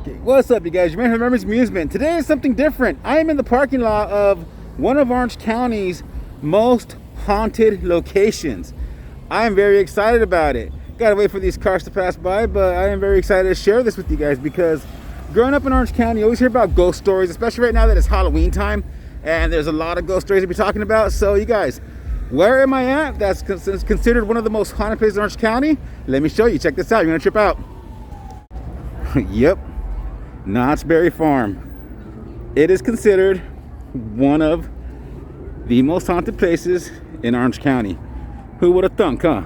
Okay, what's up, you guys? You may remember Amusement. Today is something different. I am in the parking lot of one of Orange County's most haunted locations. I am very excited about it. Gotta wait for these cars to pass by, but I am very excited to share this with you guys because growing up in Orange County, you always hear about ghost stories, especially right now that it's Halloween time, and there's a lot of ghost stories to be talking about. So, you guys, where am I at? That's considered one of the most haunted places in Orange County. Let me show you. Check this out. You're gonna trip out. Yep. Knott's Berry Farm. It is considered one of the most haunted places in Orange County. Who would have thunk, huh?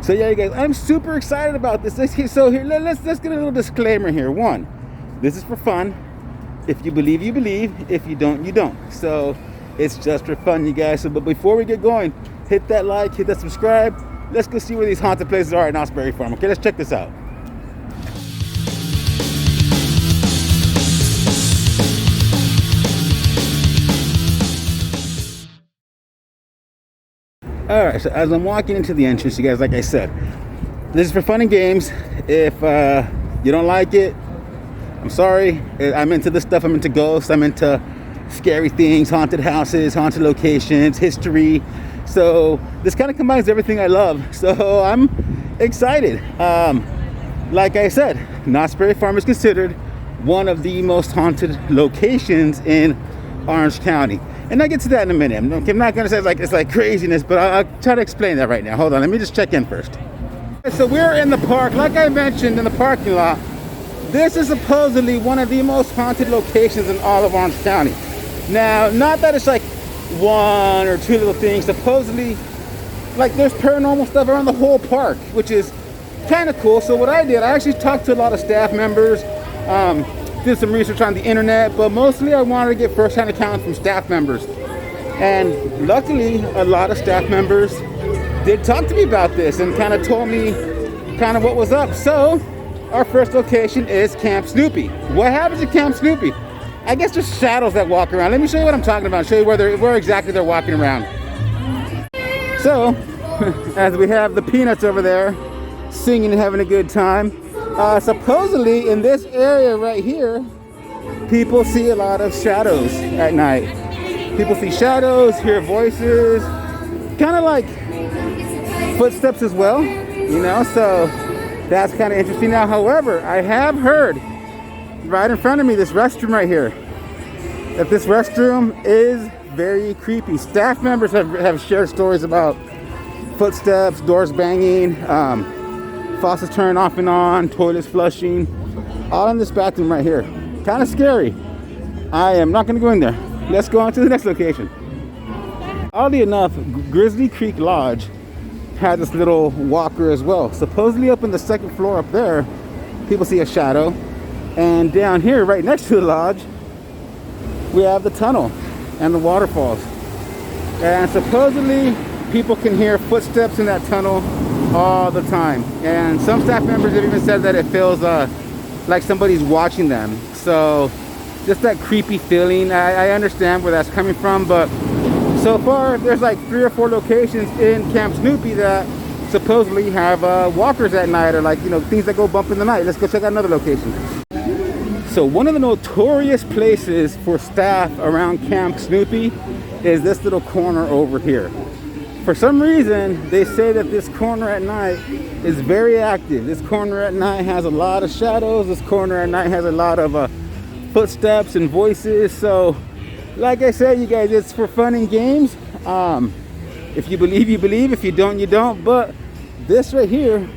So yeah, you guys, I'm super excited about this. So here, let's get a little disclaimer here. One, this is for fun. If you believe, you believe. If you don't, you don't. So it's just for fun, you guys. So, but before we get going, hit that like, hit that subscribe. Let's go see where these haunted places are at Knott's Berry Farm. Okay, let's check this out. Alright, so as I'm walking into the entrance, you guys, like I said, this is for fun and games. If you don't like it, I'm sorry. I'm into this stuff. I'm into ghosts. I'm into scary things, haunted houses, haunted locations, history. So this kind of combines everything I love. So I'm excited. Like I said, Knott's Berry Farm is considered one of the most haunted locations in Orange County. And I'll get to that in a minute. I'm not going to say it's like craziness, but I'll try to explain that right now. Hold on, let me just check in first. So we're in the park, like I mentioned, in the parking lot. This is supposedly one of the most haunted locations in all of Orange County. Now, not that it's like one or two little things. Supposedly, like there's paranormal stuff around the whole park, which is kind of cool. So what I did, I actually talked to a lot of staff members, did some research on the internet, but mostly I wanted to get first-hand accounts from staff members. And luckily, a lot of staff members did talk to me about this and kind of told me kind of what was up. So our first location is Camp Snoopy. What happens at Camp Snoopy? I guess there's shadows that walk around. Let me show you what I'm talking about, show you where exactly they're walking around. So, as we have the Peanuts over there singing and having a good time, supposedly in this area right here, people see a lot of shadows at night. People see shadows, hear voices, kind of like footsteps as well, you know, so that's kind of interesting. Now, however, I have heard right in front of me, this restroom right here, that this restroom is very creepy. Staff members have shared stories about footsteps, doors banging, faucets turning off and on, toilets flushing, all in this bathroom right here. Kind of scary. I am not going to go in there. Let's go on to the next location. Oddly enough, Grizzly Creek Lodge had this little walker as well. Supposedly up in the second floor up there, people see a shadow. And down here, right next to the lodge, we have the tunnel and the waterfalls. And supposedly, people can hear footsteps in that tunnel all the time. And some staff members have even said that it feels like somebody's watching them. So just that creepy feeling, I understand where that's coming from, but so far there's like 3 or 4 locations in Camp Snoopy that supposedly have walkers at night, or like, you know, things that go bump in the night. Let's go check out another location. So one of the notorious places for staff around Camp Snoopy is this little corner over here. For some reason, they say that this corner at night is very active. This corner at night has a lot of shadows. This corner at night has a lot of footsteps and voices. So, like I said, you guys, it's for fun and games. If you believe, you believe. If you don't, you don't. But this right here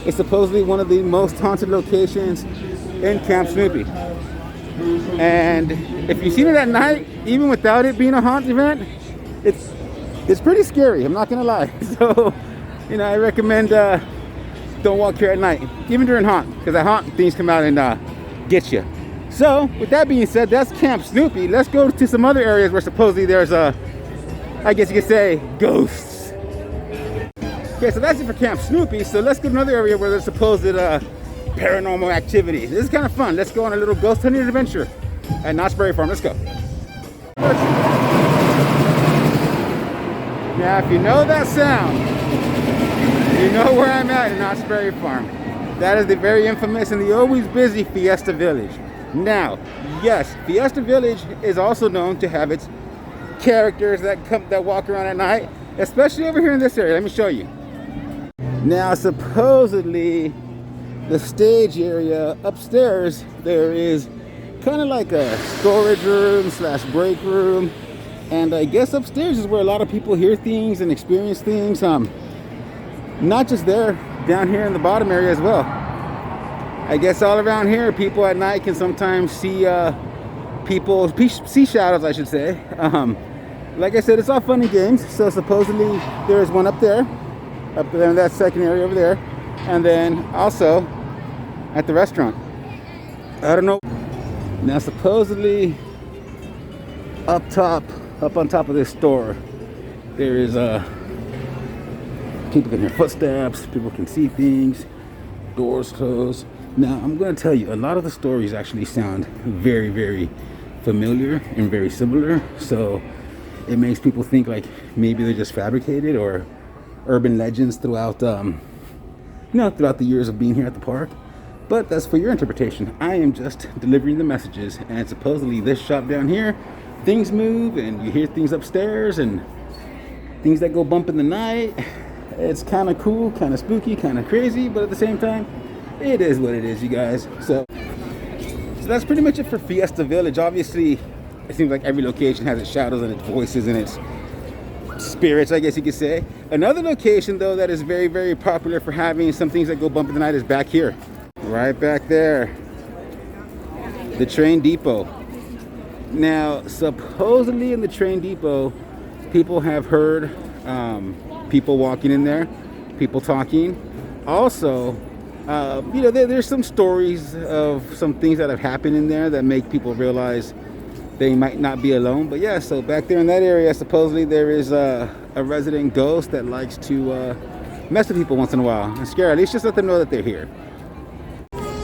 is supposedly one of the most haunted locations in Camp Snoopy. And if you've seen it at night, even without it being a haunt event, it's pretty scary, I'm not gonna lie. So, you know, I recommend don't walk here at night, even during haunt, because at haunt, things come out and get you. So, with that being said, that's Camp Snoopy. Let's go to some other areas where supposedly there's I guess you could say, ghosts. Okay, so that's it for Camp Snoopy. So let's go to another area where there's supposed paranormal activity. This is kind of fun. Let's go on a little ghost hunting adventure at Knott's Berry Farm. Let's go. Now, if you know that sound, you know where I'm at Knott's Berry Farm. That is the very infamous and the always busy Fiesta Village. Now, yes, Fiesta Village is also known to have its characters that walk around at night, especially over here in this area. Let me show you. Now, supposedly, the stage area upstairs, there is kind of like a storage room / break room, and I guess upstairs is where a lot of people hear things and experience things. Not just there, down here in the bottom area as well. I guess all around here, people at night can sometimes see see shadows, I should say. Like I said, it's all fun and games. So supposedly there's one up there in that second area over there, and then also at the restaurant. I don't know. Now supposedly up on top of this store, there is people can hear footsteps, people can see things, doors closed. Now I'm going to tell you, a lot of the stories actually sound very, very familiar and very similar, so it makes people think like maybe they're just fabricated or urban legends throughout throughout the years of being here at the park. But that's for your interpretation. I am just delivering the messages, and supposedly this shop down here, things move and you hear things upstairs and things that go bump in the night. It's kind of cool, kind of spooky, kind of crazy, but at the same time, it is what it is, you guys. So that's pretty much it for Fiesta Village. Obviously, it seems like every location has its shadows and its voices and its spirits, I guess you could say. Another location, though, that is very, very popular for having some things that go bump in the night is back here. Right back there. The train depot. Now, supposedly in the train depot, people have heard people walking in there, people talking. Also, there's some stories of some things that have happened in there that make people realize they might not be alone. But yeah, so back there in that area, supposedly there is a resident ghost that likes to mess with people once in a while and scare, at least just let them know that they're here.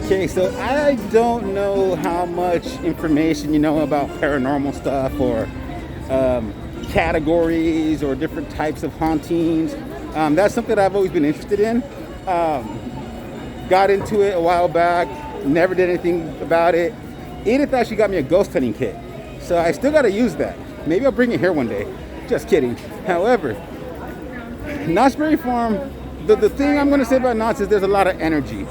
Okay, so I don't know how much information you know about paranormal stuff or categories or different types of hauntings. That's something I've always been interested in. Got into it a while back, never did anything about it. Edith actually got me a ghost hunting kit, so I still got to use that. Maybe I'll bring it here one day. Just kidding. However, Knott's Berry Farm, the thing I'm going to say about Knott's is there's a lot of energy.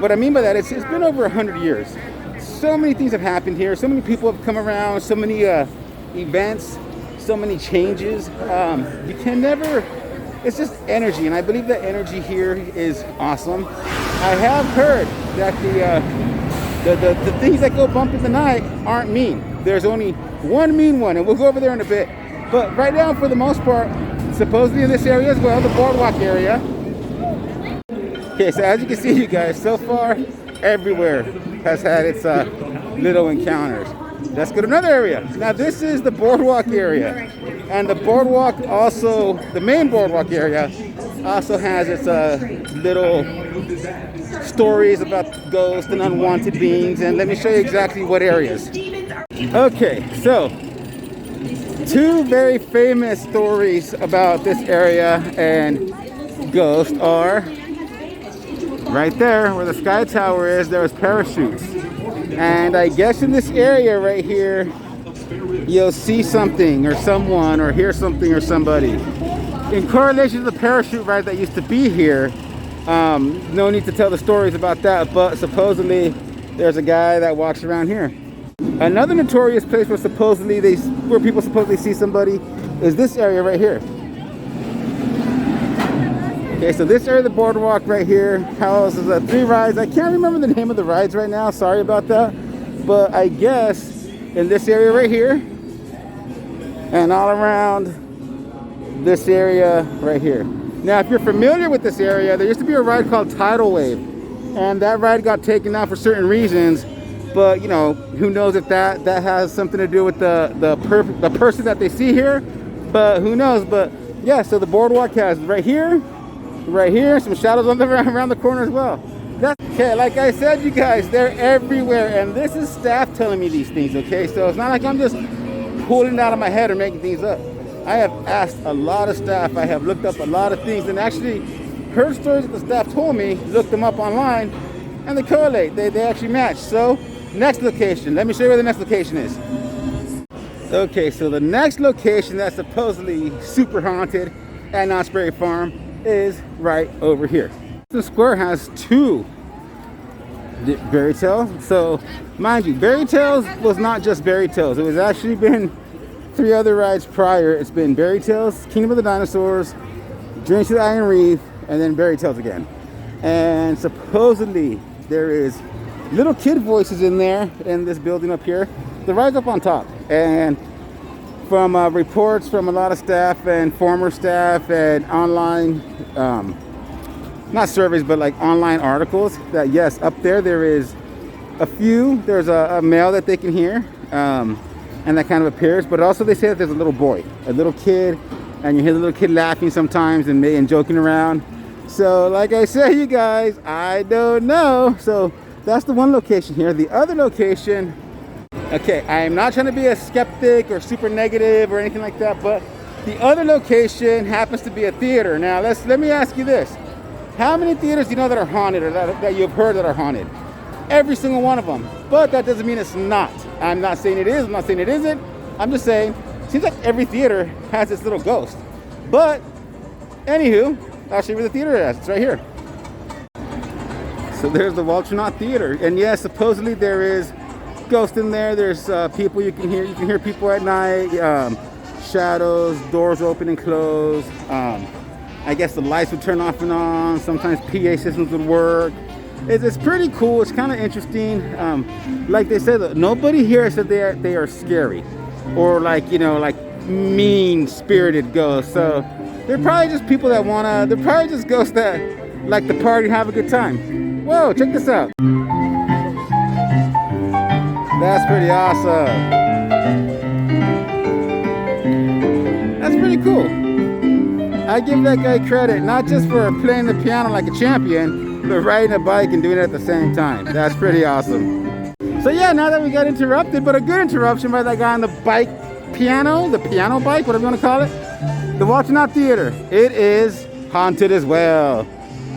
What I mean by that is it's been over 100 years. So many things have happened here. So many people have come around. So many events. So many changes. You can never. It's just energy, and I believe that energy here is awesome. I have heard that the things that go bump in the night aren't mean. There's only one mean one, and we'll go over there in a bit. But right now, for the most part, supposedly in this area as well, the Boardwalk area. Okay, so as you can see, you guys, so far, everywhere has had its little encounters. Let's go to another area. Now, this is the Boardwalk area. And the Boardwalk also, the main Boardwalk area, also has its little stories about ghosts and unwanted beings. And let me show you exactly what areas. Okay, so two very famous stories about this area and ghosts are right there where the Sky Tower is. There was parachutes, and I guess in this area right here you'll see something or someone or hear something or somebody in correlation to the parachute ride that used to be here. No need to tell the stories about that, but supposedly there's a guy that walks around here. Another notorious place where people supposedly see somebody is this area right here. Okay, so this area of the Boardwalk right here houses 3 rides. I can't remember the name of the rides right now. Sorry about that. But I guess in this area right here and all around this area right here. Now, if you're familiar with this area, there used to be a ride called Tidal Wave, and that ride got taken out for certain reasons. But you know, who knows if that has something to do with the person that they see here? But who knows? But yeah, so the Boardwalk has right here, some shadows on around the corner as well. Okay, like I said, you guys, they're everywhere, and this is staff telling me these things. Okay, so it's not like I'm just pulling it out of my head or making things up. I have asked a lot of staff. I have looked up a lot of things, and actually, heard stories that the staff told me, looked them up online, and they correlate. They actually match. So, next location. Let me show you where the next location is. Okay, so the next location that's supposedly super haunted at Knott's Berry Farm is right over here. The square has two Berry Tales. So, mind you, Berry Tales was not just Berry Tales. It was actually been 3 other rides prior. It's been Berry Tales, Kingdom of the Dinosaurs, Dreams to the Iron Reef, and then Berry Tales again. And supposedly there is little kid voices in there in this building up here. The ride's up on top, and from reports from a lot of staff and former staff and online, not surveys, but like online articles, that yes, up there is a few, there's a male that they can hear, and that kind of appears, but also they say that there's a little boy, a little kid, and you hear the little kid laughing sometimes and joking around. So like I said, you guys, I don't know. So that's the one location here. The other location, okay, I am not trying to be a skeptic or super negative or anything like that, but the other location happens to be a theater. Now let me ask you this. How many theaters do you know that are haunted, or that you've heard that are haunted? Every single one of them. But that doesn't mean it's not. I'm not saying it is, I'm not saying it isn't. I'm just saying, it seems like every theater has its little ghost. But, anywho, I'll show you where the theater is. It's right here. So there's the Knott Theater. And yes, supposedly there is ghosts in there. There's people you can hear. You can hear people at night. Shadows, doors open and close. I guess the lights would turn off and on. Sometimes PA systems would work. It's pretty cool. It's kind of interesting. Like they said, nobody here said they are scary or like mean-spirited ghosts. So they're probably just people that they're probably just ghosts that like to party and have a good time. Whoa, check this out. That's pretty awesome. That's pretty cool. I give that guy credit, not just for playing the piano like a champion, but riding a bike and doing it at the same time. That's pretty awesome. So yeah, now that we got interrupted, but a good interruption by that guy on the piano bike, whatever you want to call it, the Knott Theater. It is haunted as well.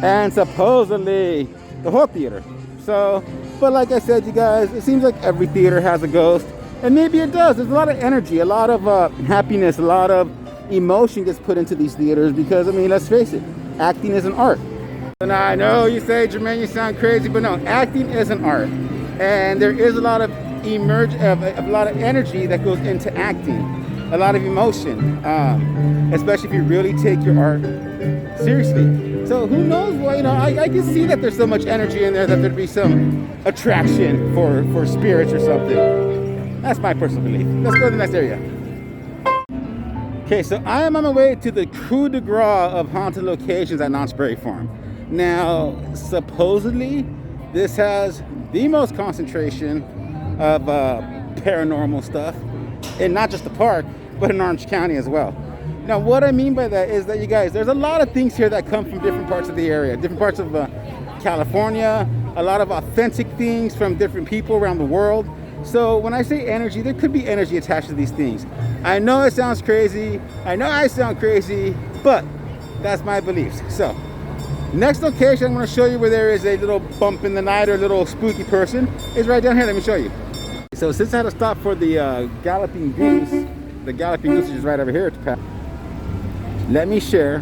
And supposedly the whole theater. So, but like I said, you guys, it seems like every theater has a ghost. And maybe it does. There's a lot of energy, a lot of happiness, a lot of emotion gets put into these theaters because, I mean, let's face it, acting is an art. And I know you say, Jermaine, you sound crazy, but no, acting is an art. And there is a lot of a lot of energy that goes into acting, a lot of emotion, especially if you really take your art seriously. So who knows? Well, I can see that there's so much energy in there that there'd be some attraction for spirits or something. That's my personal belief. Let's go to the next area. Okay, so I am on my way to the coup de grace of haunted locations at Knott's Berry Farm. Now, supposedly, this has the most concentration of paranormal stuff, and not just the park, but in Orange County as well. Now, what I mean by that is that, you guys, there's a lot of things here that come from different parts of the area, different parts of California, a lot of authentic things from different people around the world. So when I say energy, there could be energy attached to these things. I know it sounds crazy. I know I sound crazy, but that's my beliefs. So next location I'm going to show you where there is a little bump in the night or a little spooky person is right down here. Let me show you. So since I had to stop for the Galloping Goose, the Galloping Goose is right over here at the path. Let me share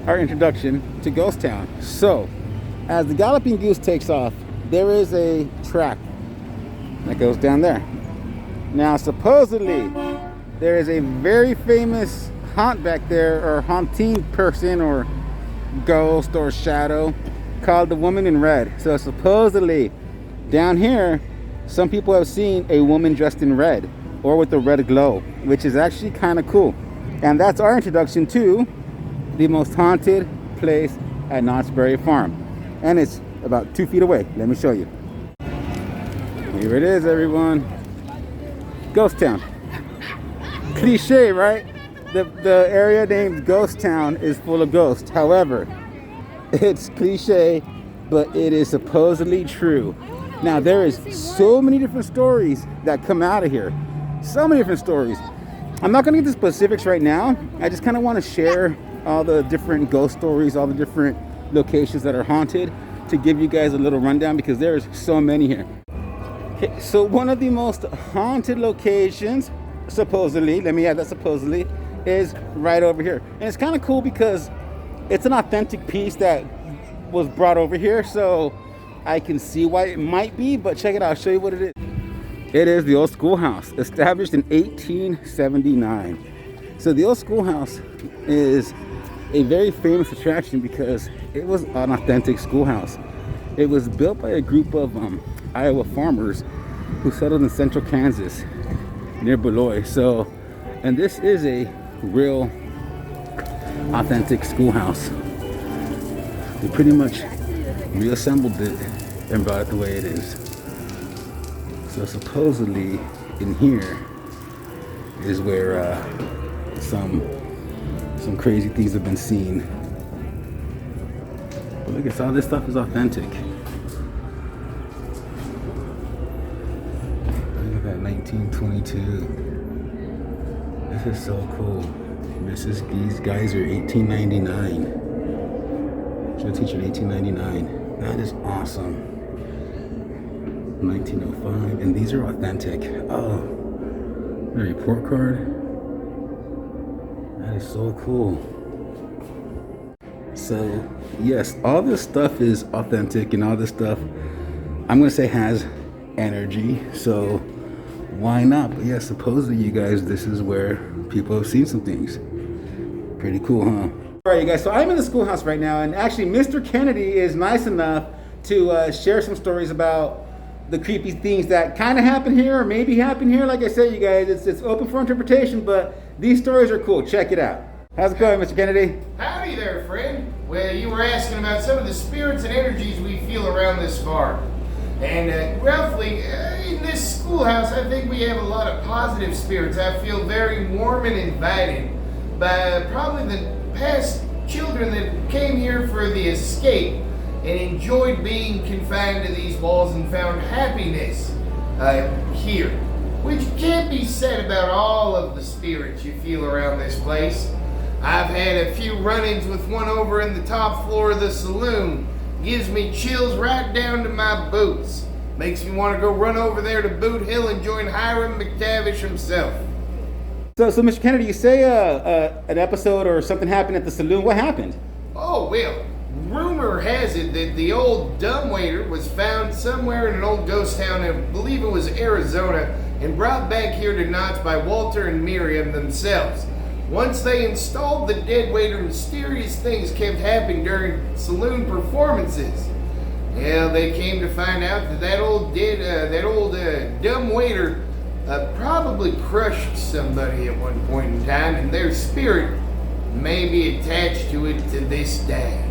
our introduction to Ghost Town. So as the Galloping Goose takes off, there is a track that goes down there. Now supposedly there is a very famous haunt back there, or haunting person or ghost or shadow, called the Woman in Red. So supposedly down here some people have seen a woman dressed in red or with a red glow, which is actually kind of cool. And that's our introduction to the most haunted place at Knott's Berry Farm, and it's about 2 feet away. Let me show you. Here it is, everyone. Ghost Town. Cliche, right? The area named Ghost Town is full of ghosts. However, it's cliche, but it is supposedly true. Now, there is so many different stories that come out of here. So many different stories. I'm not going to get the specifics right now. I just kind of want to share all the different ghost stories, all the different locations that are haunted to give you guys a little rundown because there's so many here. Okay, so one of the most haunted locations, supposedly, let me add that supposedly, is right over here. And it's kind of cool because it's an authentic piece that was brought over here, so I can see why it might be, but check it out, I'll show you what it is. It is the old schoolhouse, established in 1879. So the old schoolhouse is a very famous attraction because it was an authentic schoolhouse. It was built by a group of Iowa farmers who settled in central Kansas near Beloit. So, and this is a real authentic schoolhouse. They pretty much reassembled it and brought it the way it is. So supposedly in here is where some crazy things have been seen. But look at all this stuff is authentic. Look at that 1922. This is so cool. These guys are 1899. Should teach in 1899. That is awesome. 1905, and these are authentic. Oh, the report card. That is so cool. So yes, all this stuff is authentic, and all this stuff, I'm gonna say, has energy. So why not? But yeah, supposedly, you guys, this is where people have seen some things. Pretty cool, huh? All right, you guys, so I'm in the schoolhouse right now, and actually Mr. Kennedy is nice enough to share some stories about the creepy things that kind of happen here or maybe happen here. Like I said, you guys, it's open for interpretation, but these stories are cool. Check it out. How's it going, Mr. Kennedy? Howdy there, friend. Well, you were asking about some of the spirits and energies we feel around this farm. And roughly, in this schoolhouse, I think we have a lot of positive spirits. I feel very warm and invited by probably the past children that came here for the escape and enjoyed being confined to these walls and found happiness here, which can't be said about all of the spirits you feel around this place. I've had a few run-ins with one over in the top floor of the saloon. Gives me chills right down to my boots. Makes me want to go run over there to Boot Hill and join Hiram McTavish himself. So Mr. Kennedy, you say an episode or something happened at the saloon. What happened? Oh, well, rumor has it that the old dumbwaiter was found somewhere in an old ghost town, I believe it was Arizona, and brought back here to Knott by Walter and Miriam themselves. Once they installed the dead waiter, mysterious things kept happening during saloon performances. Well, they came to find out that old dumb waiter probably crushed somebody at one point in time, and their spirit may be attached to it to this day.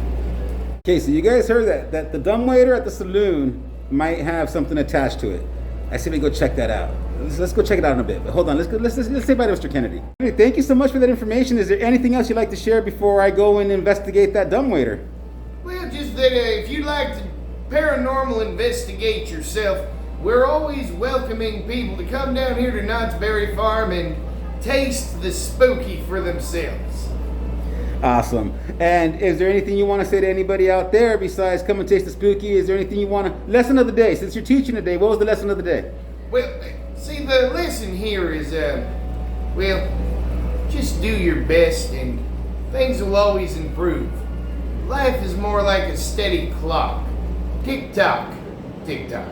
Okay, so you guys heard that the dumbwaiter at the saloon might have something attached to it. I say we go check that out. Let's go check it out in a bit. But hold on, let's say bye to Mr. Kennedy. Thank you so much for that information. Is there anything else you'd like to share before I go and investigate that dumbwaiter? Well, just that if you'd like to paranormal investigate yourself, we're always welcoming people to come down here to Knott's Berry Farm and taste the spooky for themselves. Awesome. And is there anything you want to say to anybody out there besides come and taste the spooky? Is there anything you want to... Lesson of the day, since you're teaching today, what was the lesson of the day? Well, see, the lesson here is, well, just do your best and things will always improve. Life is more like a steady clock. Tick-tock, tick-tock.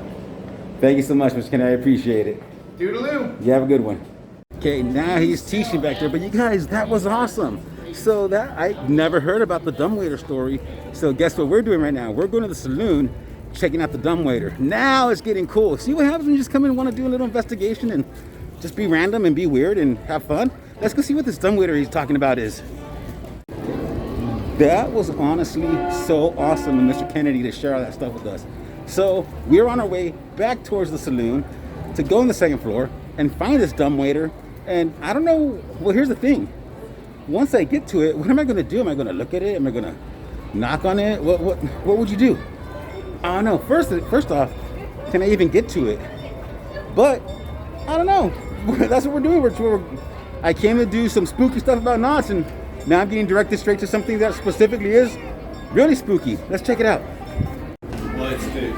Thank you so much, Mr. Kennedy. I appreciate it. Toodaloo. You have a good one. Okay, now he's teaching back there, but you guys, that was awesome. So that, I never heard about the dumbwaiter story. So guess what we're doing right now? We're going to the saloon, checking out the dumbwaiter. Now it's getting cool. See what happens when you just come in and want to do a little investigation and just be random and be weird and have fun? Let's go see what this dumbwaiter he's talking about is. That was honestly so awesome of Mr. Kennedy to share all that stuff with us. So we're on our way back towards the saloon to go on the second floor and find this dumbwaiter. And I don't know, well, here's the thing. Once I get to it, what am I going to do? Am I going to look at it? Am I going to knock on it? What would you do? I don't know. First off, can I even get to it? But I don't know. That's what we're doing. I came to do some spooky stuff about Knott, and now I'm getting directed straight to something that specifically is Really spooky. Let's check it out. Well, it's the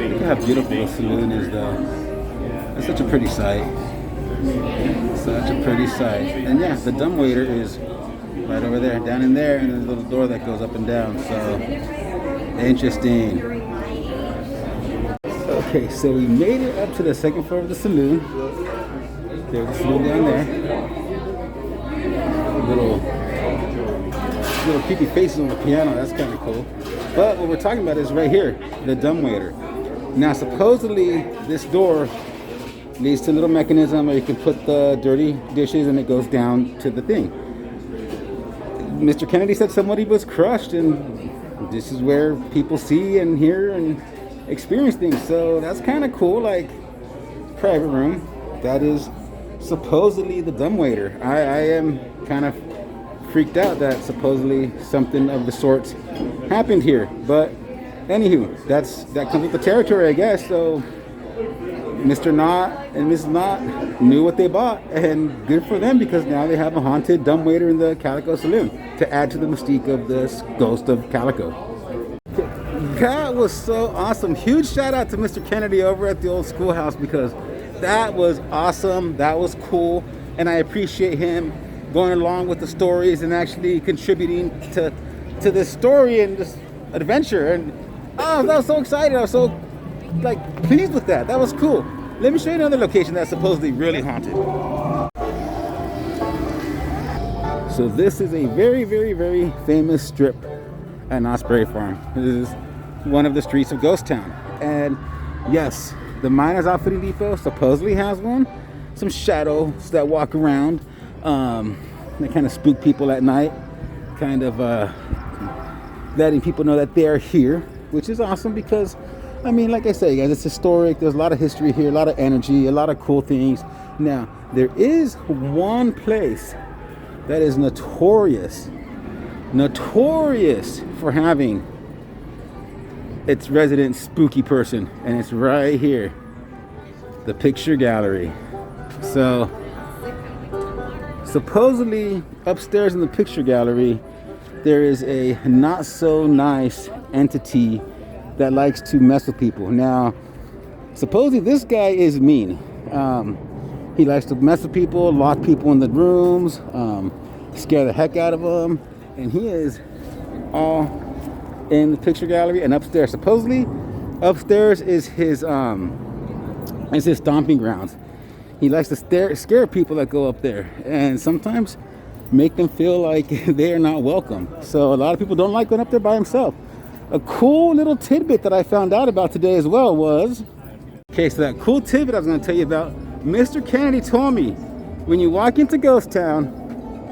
Look how beautiful the saloon is, though. It's such a pretty sight. Such a pretty sight. And yeah, the dumbwaiter is right over there, down in there, and there's a little door that goes up and down. So interesting. Okay, so we made it up to the second floor of the saloon. There's the saloon down there. Little creepy faces on the piano. That's kind of cool. But what we're talking about is right here, the dumbwaiter. Now, supposedly, this door leads to a little mechanism where you can put the dirty dishes and it goes down to the thing. Mr. Kennedy said somebody was crushed, and this is where people see and hear and experience things. So that's kind of cool, like private room. That is supposedly the dumbwaiter. I am kind of freaked out that supposedly something of the sort happened here. But anywho, that comes with the territory, I guess. So Mr. Knott and Mrs. Knott knew what they bought, and good for them, because now they have a haunted dumbwaiter in the Calico Saloon to add to the mystique of this ghost of Calico. That was so awesome. Huge shout out to Mr. Kennedy over at the old schoolhouse, because that was awesome. That was cool, and I appreciate him going along with the stories and actually contributing to this story and this adventure. And I was so excited. I was so pleased with that. That was cool. Let me show you another location that's supposedly really haunted. So this is a very, very, very famous strip at Knott's Berry Farm. This is one of the streets of Ghost Town. And yes, the Miners Outfitting Depot supposedly has one. Some shadows that walk around. They kind of spook people at night. Kind of letting people know that they are here, which is awesome, because I mean, like I say, guys, it's historic. There's a lot of history here, a lot of energy, a lot of cool things. Now, there is one place that is notorious for having its resident spooky person, and it's right here, the picture gallery. So supposedly upstairs in the picture gallery, there is a not so nice entity that likes to mess with people. Now, supposedly this guy is mean. He likes to mess with people, lock people in the rooms, scare the heck out of them, and he is all in the picture gallery and upstairs. Supposedly, upstairs is his stomping grounds. He likes to scare people that go up there, and sometimes make them feel like they are not welcome. So a lot of people don't like going up there by himself. A cool little tidbit that I found out about today as well was, okay, so that cool tidbit I was going to tell you about, Mr. Kennedy told me, when you walk into Ghost Town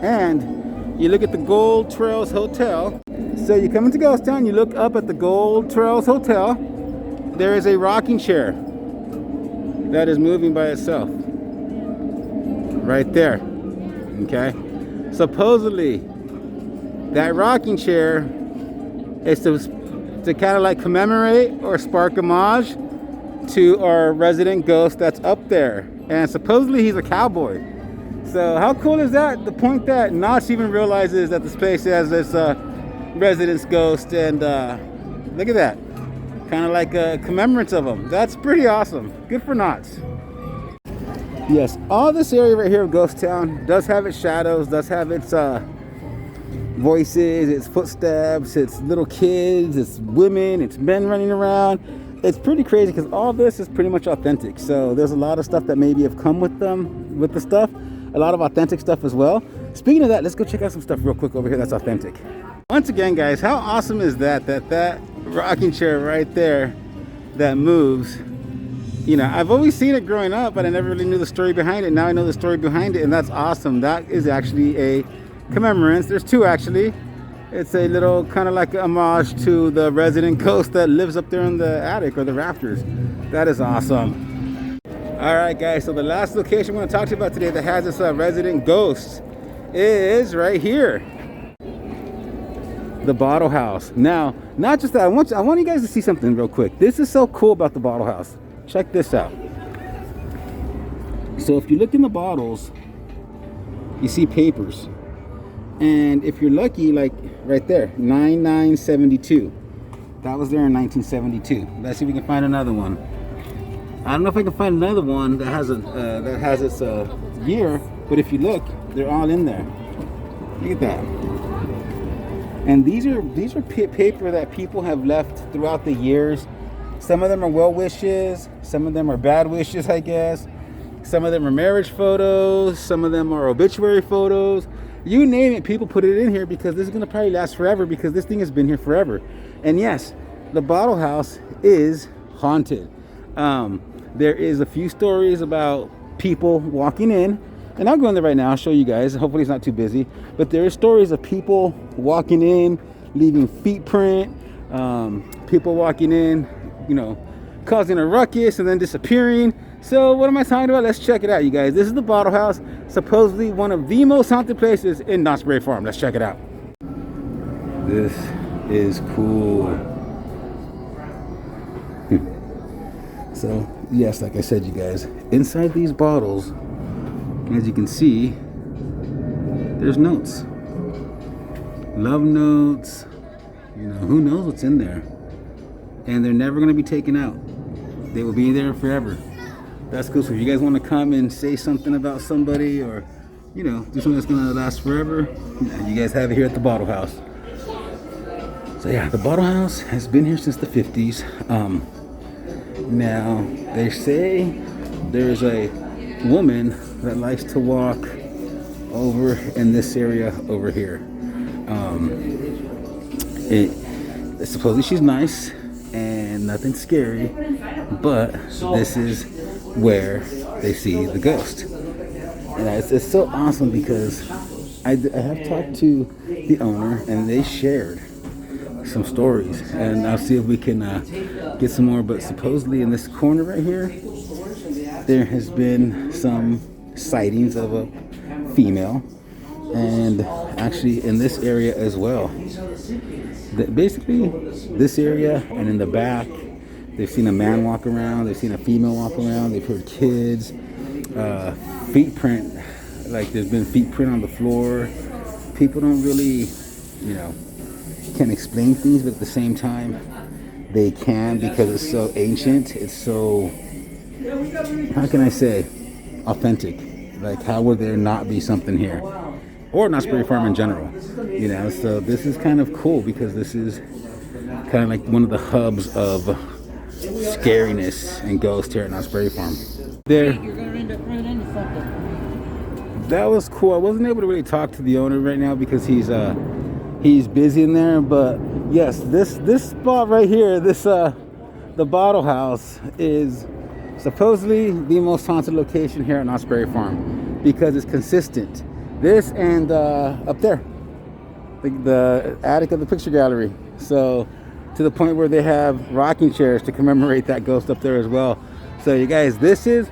and you look at the Gold Trails Hotel, so you come into Ghost Town, you look up at the Gold Trails Hotel, there is a rocking chair that is moving by itself. Right there. Okay? Supposedly, that rocking chair is to kind of like commemorate or spark homage to our resident ghost that's up there. And supposedly he's a cowboy. So how cool is that? The point that Knott even realizes that this place has this resident's ghost, and look at that. Kind of like a commemorance of him. That's pretty awesome. Good for Knott. Yes, all this area right here of Ghost Town does have its shadows, does have its voices, its footsteps, it's little kids, it's women, it's men running around. It's pretty crazy, because all this is pretty much authentic. So there's a lot of stuff that maybe have come with them, with the stuff. A lot of authentic stuff as well. Speaking of that, let's go check out some stuff real quick over here that's authentic. Once again, guys, how awesome is that rocking chair right there that moves? You know, I've always seen it growing up, but I never really knew the story behind it. Now I know the story behind it, and that's awesome. That is actually a commemorance. There's two, actually. It's a little kind of like a homage to the resident ghost that lives up there in the attic or the rafters. That is awesome. All right, guys, so the last location we're going to talk to you about today that has this resident ghost is right here, the Bottle House. Now, not just that, I want you guys to see something real quick. This is so cool about the Bottle House. Check this out. So if you look in the bottles, you see papers. And if you're lucky, like right there, 9972. That was there in 1972. Let's see if we can find another one. I don't know if I can find another one that has its year, but if you look, they're all in there. Look at that. And these are paper that people have left throughout the years. Some of them are well wishes, some of them are bad wishes, I guess. Some of them are marriage photos, some of them are obituary photos. You name it, people put it in here because this is gonna probably last forever because this thing has been here forever. And yes, the bottle house is haunted. There is a few stories about people walking in, and I'll go in there right now, I'll show you guys. Hopefully it's not too busy. But there are stories of people walking in, leaving feet print, people walking in, you know, causing a ruckus and then disappearing. So what am I talking about? Let's check it out, you guys. This is the bottle house, supposedly one of the most haunted places in Knott's Berry Farm. Let's check it out. This is cool. So yes, like I said, you guys, inside these bottles, as you can see, there's notes, love notes, you know, who knows what's in there. And they're never going to be taken out. They will be there forever. That's cool. So if you guys want to come and say something about somebody, or, you know, do something that's going to last forever, you guys have it here at the bottle house. So yeah, the bottle house has been here since the 50s. Now they say there's a woman that likes to walk over in this area over here. Supposedly she's nice and nothing scary, but this is where they see the ghost. And it's so awesome because I have talked to the owner and they shared some stories, and I'll see if we can get some more. But supposedly in this corner right here, there has been some sightings of a female, and actually in this area as well. Basically this area and in the back, they've seen a man walk around, they've seen a female walk around, they've heard kids, feet print, like there's been feet print on the floor. People don't really, you know, can explain things, but at the same time they can, because it's so ancient, it's so, how can I say, authentic. Like, how would there not be something here, or Knott's Berry Farm in general, you know? So this is kind of cool because this is kind of like one of the hubs of scariness and ghosts here at Knott's Berry Farm. There, that was cool. I wasn't able to really talk to the owner right now because he's busy in there, but yes, this spot right here, this the bottle house, is supposedly the most haunted location here at Knott's Berry Farm because it's consistent. This and up there, the attic of the picture gallery. So to the point where they have rocking chairs to commemorate that ghost up there as well. So you guys, this is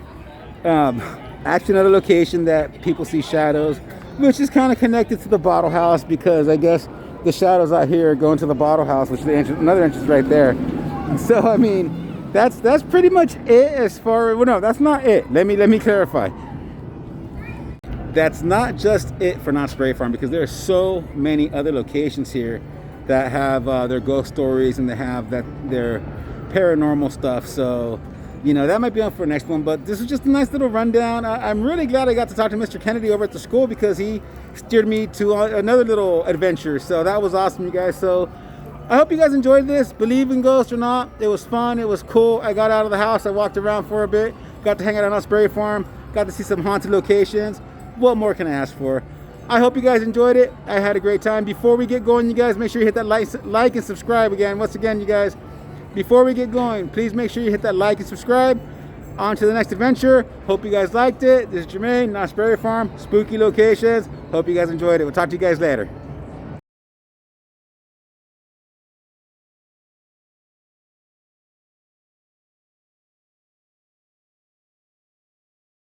actually another location that people see shadows, which is kind of connected to the bottle house because I guess the shadows out here are going to the bottle house, which is the entrance, another entrance right there. So I mean, that's pretty much it as far as, well, no, that's not it. Let me clarify. That's not just it for Knott's Berry Farm, because there are so many other locations here that have their ghost stories and they have their paranormal stuff. So, you know, that might be on for the next one, but this is just a nice little rundown. I'm really glad I got to talk to Mr. Kennedy over at the school because he steered me to another little adventure. So that was awesome, you guys. So I hope you guys enjoyed this. Believe in ghosts or not, it was fun, it was cool. I got out of the house, I walked around for a bit, got to hang out on Knott's Berry Farm, got to see some haunted locations. What more can I ask for? I hope you guys enjoyed it. I had a great time. Before we get going, you guys, make sure you hit that like and subscribe again. Once again, you guys, before we get going, please make sure you hit that like and subscribe. On to the next adventure. Hope you guys liked it. This is Jermaine, Knott's Berry Farm, spooky locations. Hope you guys enjoyed it. We'll talk to you guys later.